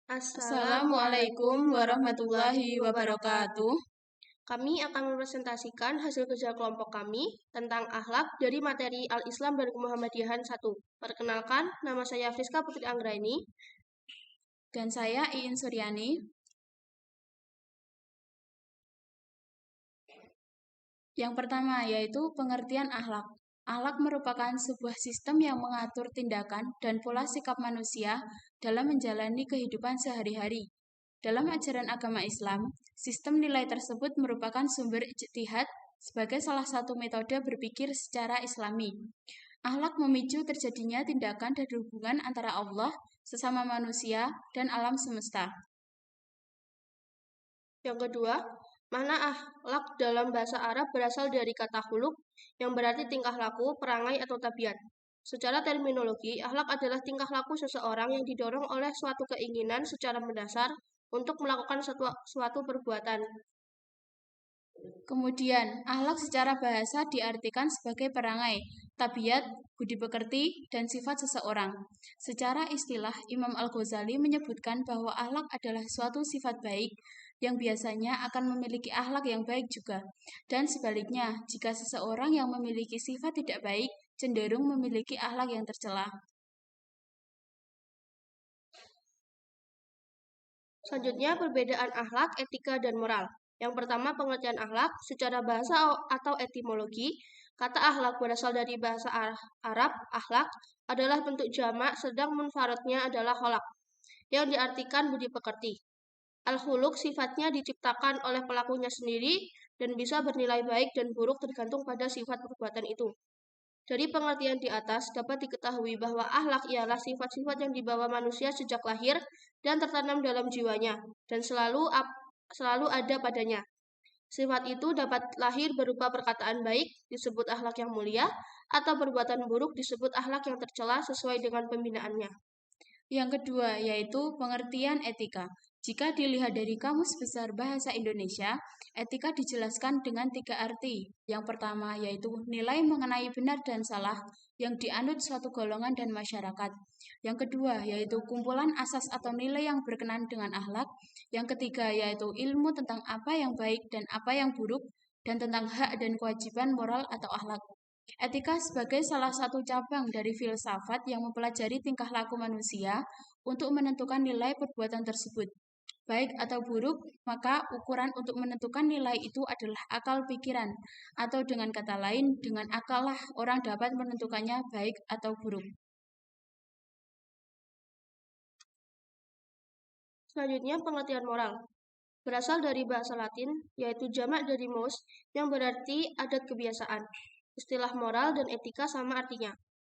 Assalamualaikum warahmatullahi wabarakatuh. Kami akan mempresentasikan hasil kerja kelompok kami tentang akhlak dari materi Al-Islam dan Kemuhammadiyahan 1. Perkenalkan, nama saya Friska Putri Anggraini. Dan saya Iin Suryani. Yang pertama yaitu pengertian akhlak. Akhlak merupakan sebuah sistem yang mengatur tindakan dan pola sikap manusia dalam menjalani kehidupan sehari-hari. Dalam ajaran agama Islam, sistem nilai tersebut merupakan sumber ijtihad sebagai salah satu metode berpikir secara Islami. Akhlak memicu terjadinya tindakan dan hubungan antara Allah, sesama manusia, dan alam semesta. Yang kedua, makna akhlak dalam bahasa Arab berasal dari kata khuluq yang berarti tingkah laku, perangai, atau tabiat. Secara terminologi, akhlak adalah tingkah laku seseorang yang didorong oleh suatu keinginan secara mendasar untuk melakukan suatu perbuatan. Kemudian, akhlak secara bahasa diartikan sebagai perangai, tabiat, budi pekerti, dan sifat seseorang. Secara istilah, Imam Al-Ghazali menyebutkan bahwa akhlak adalah suatu sifat baik yang biasanya akan memiliki akhlak yang baik juga. Dan sebaliknya, jika seseorang yang memiliki sifat tidak baik, cenderung memiliki akhlak yang tercela. Selanjutnya, perbedaan akhlak, etika, dan moral. Yang pertama, pengertian akhlak secara bahasa atau etimologi. Kata akhlak berasal dari bahasa Arab. Akhlak adalah bentuk jamak, sedang munfaradnya adalah kholak, yang diartikan budi pekerti. Al-khuluq sifatnya diciptakan oleh pelakunya sendiri dan bisa bernilai baik dan buruk tergantung pada sifat perbuatan itu. Dari pengertian di atas dapat diketahui bahwa akhlak ialah sifat-sifat yang dibawa manusia sejak lahir dan tertanam dalam jiwanya dan selalu ada padanya. Sifat itu dapat lahir berupa perkataan baik disebut akhlak yang mulia atau perbuatan buruk disebut akhlak yang tercela sesuai dengan pembinaannya. Yang kedua yaitu pengertian etika. Jika dilihat dari Kamus Besar Bahasa Indonesia, etika dijelaskan dengan 3 arti. Yang pertama yaitu nilai mengenai benar dan salah yang dianut suatu golongan dan masyarakat. Yang kedua yaitu kumpulan asas atau nilai yang berkenan dengan akhlak. Yang ketiga yaitu ilmu tentang apa yang baik dan apa yang buruk dan tentang hak dan kewajiban moral atau akhlak. Etika sebagai salah satu cabang dari filsafat yang mempelajari tingkah laku manusia untuk menentukan nilai perbuatan tersebut. Baik atau buruk, maka ukuran untuk menentukan nilai itu adalah akal pikiran, atau dengan kata lain, dengan akal lah orang dapat menentukannya baik atau buruk. Selanjutnya, pengertian moral. Berasal dari bahasa Latin, yaitu jamak dari mos, yang berarti adat kebiasaan. Istilah moral dan etika sama artinya.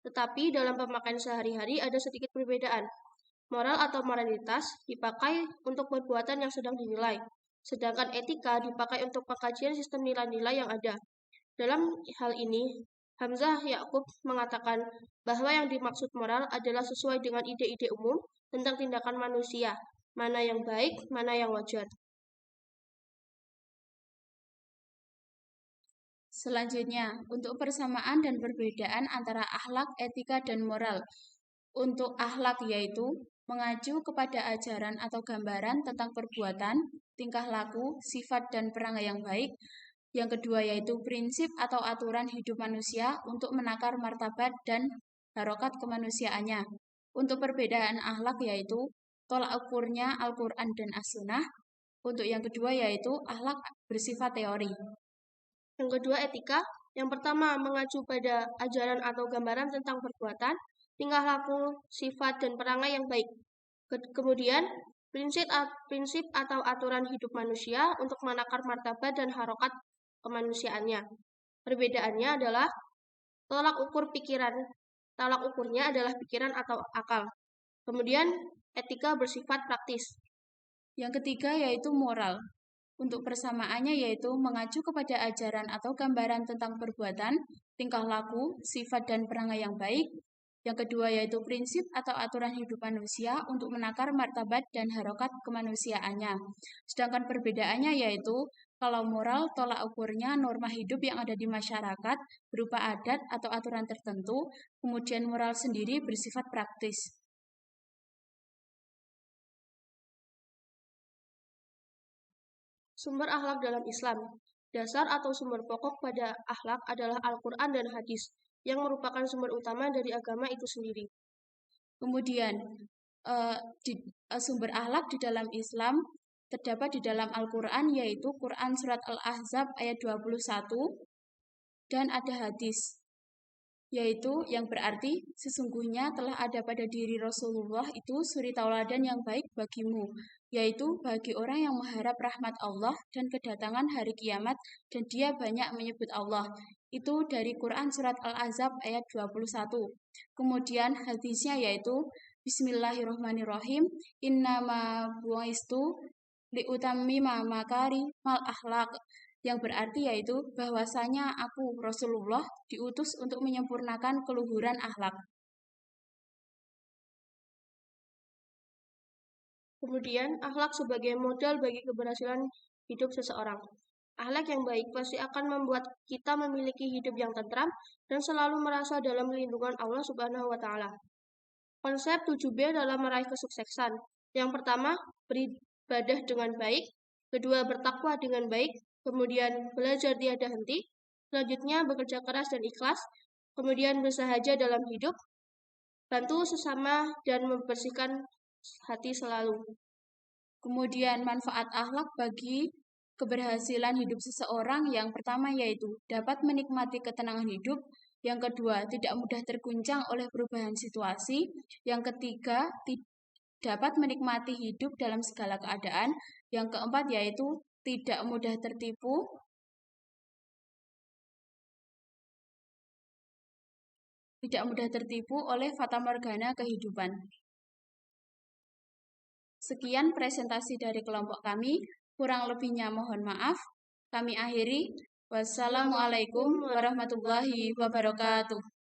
Tetapi dalam pemakaian sehari-hari ada sedikit perbedaan. Moral atau moralitas dipakai untuk perbuatan yang sedang dinilai, sedangkan etika dipakai untuk pengkajian sistem nilai-nilai yang ada. Dalam hal ini, Hamzah Yakub mengatakan bahwa yang dimaksud moral adalah sesuai dengan ide-ide umum tentang tindakan manusia, mana yang baik, mana yang wajar. Selanjutnya, untuk persamaan dan perbedaan antara akhlak, etika, dan moral. Untuk akhlak yaitu mengacu kepada ajaran atau gambaran tentang perbuatan, tingkah laku, sifat, dan perangai yang baik. Yang kedua yaitu prinsip atau aturan hidup manusia untuk menakar martabat dan harokat kemanusiaannya. Untuk perbedaan akhlak yaitu tolak ukurnya Al-Quran dan As-Sunnah. Untuk yang kedua yaitu akhlak bersifat teori. Yang kedua, etika. Yang pertama, mengacu pada ajaran atau gambaran tentang perbuatan, tingkah laku, sifat, dan perangai yang baik. Kemudian, prinsip atau aturan hidup manusia untuk menakar martabat dan harokat kemanusiaannya. Perbedaannya adalah tolak ukurnya adalah pikiran atau akal. Kemudian, etika bersifat praktis. Yang ketiga yaitu moral. Untuk persamaannya yaitu mengacu kepada ajaran atau gambaran tentang perbuatan, tingkah laku, sifat dan perangai yang baik. Yang kedua yaitu prinsip atau aturan hidup manusia untuk menakar martabat dan harokat kemanusiaannya. Sedangkan perbedaannya yaitu kalau moral tolak ukurnya norma hidup yang ada di masyarakat berupa adat atau aturan tertentu, kemudian moral sendiri bersifat praktis. Sumber akhlak dalam Islam. Dasar atau sumber pokok pada akhlak adalah Al-Quran dan hadis, yang merupakan sumber utama dari agama itu sendiri. Kemudian, sumber akhlak di dalam Islam terdapat di dalam Al-Quran, yaitu Quran Surat Al-Ahzab ayat 21, dan ada hadis, yaitu yang berarti sesungguhnya telah ada pada diri Rasulullah itu suri tauladan yang baik bagimu, yaitu bagi orang yang mengharap rahmat Allah dan kedatangan hari kiamat, dan dia banyak menyebut Allah. Itu dari Quran Surat Al-Ahzab ayat 21. Kemudian hadisnya yaitu Bismillahirrahmanirrahim, innama bu'istu liutammima makari mal akhlak, yang berarti yaitu bahwasanya aku Rasulullah diutus untuk menyempurnakan keluhuran akhlak. Kemudian, akhlak sebagai modal bagi keberhasilan hidup seseorang. Akhlak yang baik pasti akan membuat kita memiliki hidup yang tentram dan selalu merasa dalam lindungan Allah Subhanahu wa Ta'ala. Konsep 7B dalam meraih kesuksesan. Yang pertama, beribadah dengan baik. Kedua, bertakwa dengan baik. Kemudian, belajar tiada henti. Selanjutnya, bekerja keras dan ikhlas. Kemudian, bersahaja dalam hidup. Bantu sesama dan membersihkan hati selalu. Kemudian, manfaat akhlak bagi keberhasilan hidup seseorang yang pertama yaitu dapat menikmati ketenangan hidup. Yang kedua, tidak mudah terguncang oleh perubahan situasi. Yang ketiga, dapat menikmati hidup dalam segala keadaan. Yang keempat yaitu tidak mudah tertipu. Tidak mudah tertipu oleh fatamorgana kehidupan. Sekian presentasi dari kelompok kami. Kurang lebihnya mohon maaf. Kami akhiri. Wassalamualaikum warahmatullahi wabarakatuh.